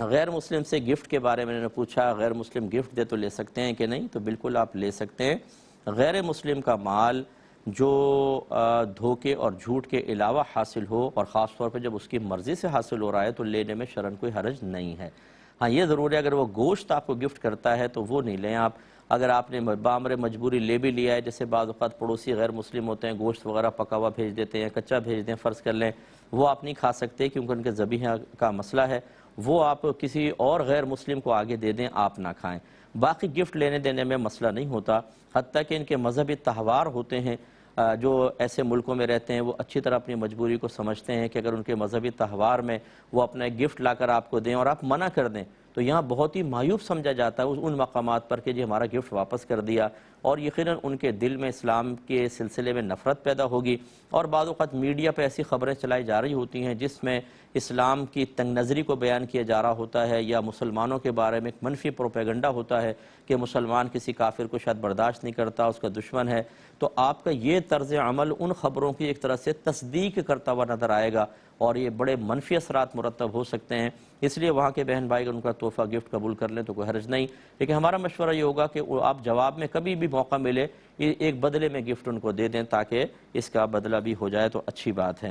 غیر مسلم سے گفٹ کے بارے میں نے پوچھا، غیر مسلم گفٹ دے تو لے سکتے ہیں کہ نہیں؟ تو بالکل آپ لے سکتے ہیں۔ غیر مسلم کا مال جو دھوکے اور جھوٹ کے علاوہ حاصل ہو، اور خاص طور پہ جب اس کی مرضی سے حاصل ہو رہا ہے، تو لینے میں شرعاً کوئی حرج نہیں ہے۔ ہاں یہ ضرور ہے اگر وہ گوشت آپ کو گفٹ کرتا ہے تو وہ نہیں لیں آپ۔ اگر آپ نے بامر مجبوری لے بھی لیا ہے، جیسے بعض اوقات پڑوسی غیر مسلم ہوتے ہیں، گوشت وغیرہ پکا ہوا بھیج دیتے ہیں، کچا بھیج دیں فرض کر لیں، وہ آپ نہیں کھا سکتے کیونکہ ان کے ذبیحہ کا مسئلہ ہے، وہ آپ کسی اور غیر مسلم کو آگے دے دیں، آپ نہ کھائیں۔ باقی گفٹ لینے دینے میں مسئلہ نہیں ہوتا، حتیٰ کہ ان کے مذہبی تہوار ہوتے ہیں، جو ایسے ملکوں میں رہتے ہیں وہ اچھی طرح اپنی مجبوری کو سمجھتے ہیں کہ اگر ان کے مذہبی تہوار میں وہ اپنا ایک گفٹ لا کر آپ کو دیں اور آپ منع کر دیں تو یہاں بہت ہی مایوب سمجھا جاتا ہے ان مقامات پر کہ جی ہمارا گفٹ واپس کر دیا، اور یقیناً ان کے دل میں اسلام کے سلسلے میں نفرت پیدا ہوگی۔ اور بعض اوقات میڈیا پہ ایسی خبریں چلائی جا رہی ہوتی ہیں جس میں اسلام کی تنگ نظری کو بیان کیا جا رہا ہوتا ہے، یا مسلمانوں کے بارے میں ایک منفی پروپیگنڈا ہوتا ہے کہ مسلمان کسی کافر کو شاید برداشت نہیں کرتا، اس کا دشمن ہے، تو آپ کا یہ طرز عمل ان خبروں کی ایک طرح سے تصدیق کرتا ہوا نظر آئے گا، اور یہ بڑے منفی اثرات مرتب ہو سکتے ہیں۔ اس لیے وہاں کے بہن بھائی اگر ان کا تحفہ گفٹ قبول کر لیں تو کوئی حرج نہیں، لیکن ہمارا مشورہ یہ ہوگا کہ آپ جواب میں کبھی بھی موقع ملے ایک بدلے میں گفٹ ان کو دے دیں تاکہ اس کا بدلہ بھی ہو جائے، تو اچھی بات ہے۔